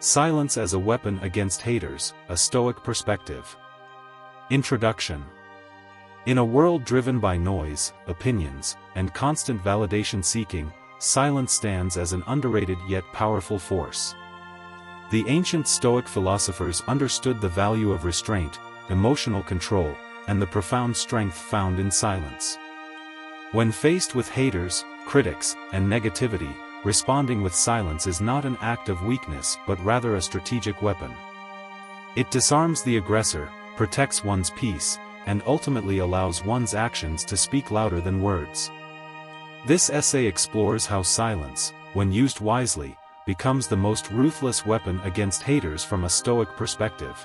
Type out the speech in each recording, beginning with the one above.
Silence as a weapon against haters, a Stoic perspective. Introduction. In a world driven by noise, opinions, and constant validation seeking, silence stands as an underrated yet powerful force. The ancient Stoic philosophers understood the value of restraint, emotional control, and the profound strength found in silence. When faced with haters, critics, and negativity, responding with silence is not an act of weakness but rather a strategic weapon. It disarms the aggressor, protects one's peace, and ultimately allows one's actions to speak louder than words. This essay explores how silence, when used wisely, becomes the most ruthless weapon against haters from a Stoic perspective.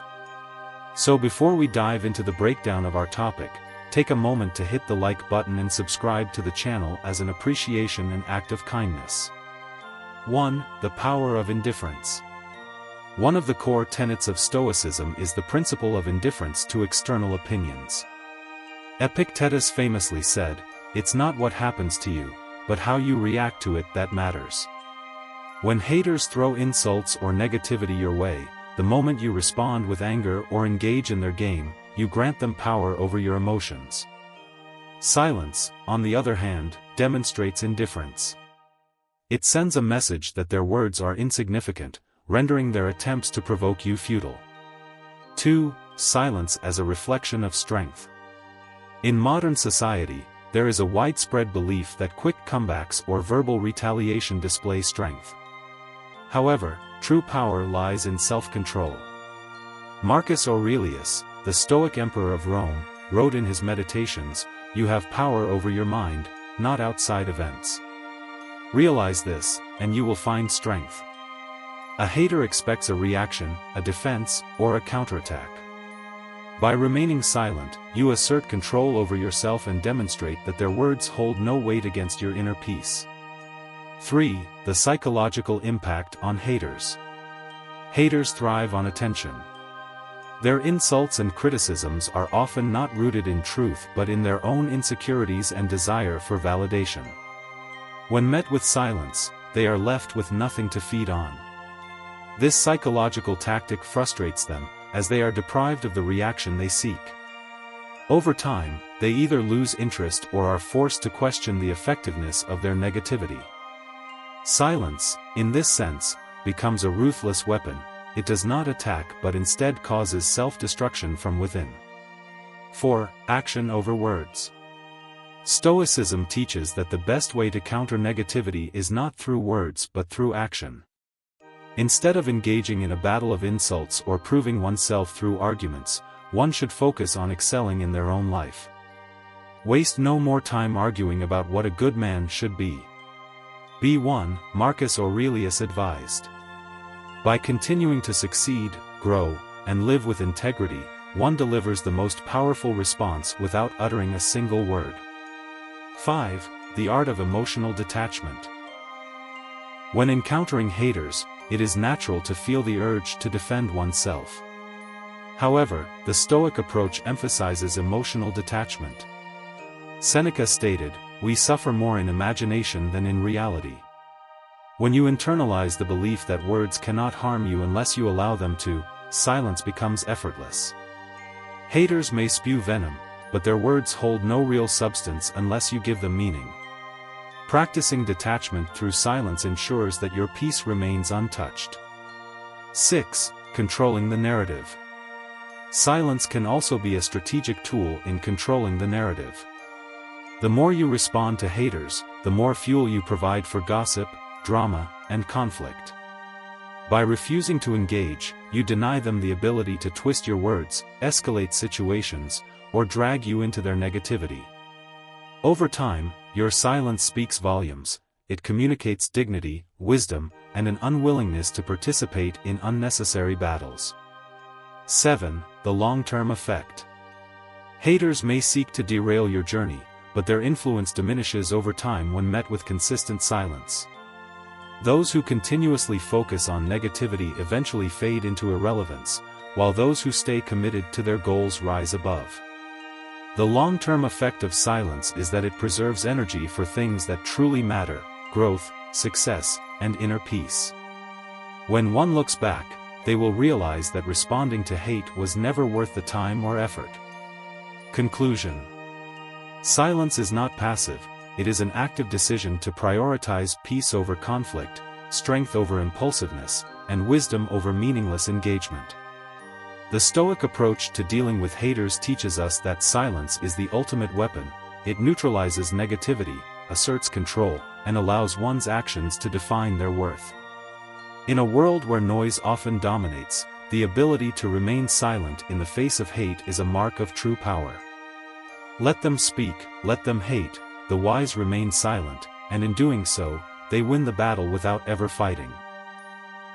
So before we dive into the breakdown of our topic, take a moment to hit the like button and subscribe to the channel as an appreciation and act of kindness. 1. The power of indifference. One of the core tenets of Stoicism is the principle of indifference to external opinions. Epictetus famously said, "It's not what happens to you, but how you react to it that matters." When haters throw insults or negativity your way, the moment you respond with anger or engage in their game, you grant them power over your emotions. Silence, on the other hand, demonstrates indifference. It sends a message that their words are insignificant, rendering their attempts to provoke you futile. 2. Silence as a reflection of strength. In modern society, there is a widespread belief that quick comebacks or verbal retaliation display strength. However, true power lies in self-control. Marcus Aurelius, the Stoic emperor of Rome, wrote in his Meditations, "You have power over your mind, not outside events." Realize this, and you will find strength. A hater expects a reaction, a defense, or a counterattack. By remaining silent, you assert control over yourself and demonstrate that their words hold no weight against your inner peace. 3. The psychological impact on haters. Haters thrive on attention. Their insults and criticisms are often not rooted in truth but in their own insecurities and desire for validation. When met with silence, they are left with nothing to feed on. This psychological tactic frustrates them, as they are deprived of the reaction they seek. Over time, they either lose interest or are forced to question the effectiveness of their negativity. Silence, in this sense, becomes a ruthless weapon. It does not attack but instead causes self-destruction from within. 4. Action over words. Stoicism teaches that the best way to counter negativity is not through words but through action. Instead of engaging in a battle of insults or proving oneself through arguments, one should focus on excelling in their own life. Waste no more time arguing about what a good man should be. B1, Marcus Aurelius advised. By continuing to succeed, grow, and live with integrity, one delivers the most powerful response without uttering a single word. 5. The art of emotional detachment. When encountering haters, it is natural to feel the urge to defend oneself. However, the Stoic approach emphasizes emotional detachment. Seneca stated, "We suffer more in imagination than in reality." When you internalize the belief that words cannot harm you unless you allow them to, silence becomes effortless. Haters may spew venom, but their words hold no real substance unless you give them meaning. Practicing detachment through silence ensures that your peace remains untouched. 6. Controlling the narrative. Silence can also be a strategic tool in controlling the narrative. The more you respond to haters, the more fuel you provide for gossip, drama, and conflict. By refusing to engage, you deny them the ability to twist your words, escalate situations, or drag you into their negativity. Over time, your silence speaks volumes. It communicates dignity, wisdom, and an unwillingness to participate in unnecessary battles. 7. The long-term effect. Haters may seek to derail your journey, but their influence diminishes over time when met with consistent silence. Those who continuously focus on negativity eventually fade into irrelevance, while those who stay committed to their goals rise above. The long-term effect of silence is that it preserves energy for things that truly matter: growth, success, and inner peace. When one looks back, they will realize that responding to hate was never worth the time or effort. Conclusion. Silence is not passive, it is an active decision to prioritize peace over conflict, strength over impulsiveness, and wisdom over meaningless engagement. The Stoic approach to dealing with haters teaches us that silence is the ultimate weapon. It neutralizes negativity, asserts control, and allows one's actions to define their worth. In a world where noise often dominates, the ability to remain silent in the face of hate is a mark of true power. Let them speak, let them hate, the wise remain silent, and in doing so, they win the battle without ever fighting.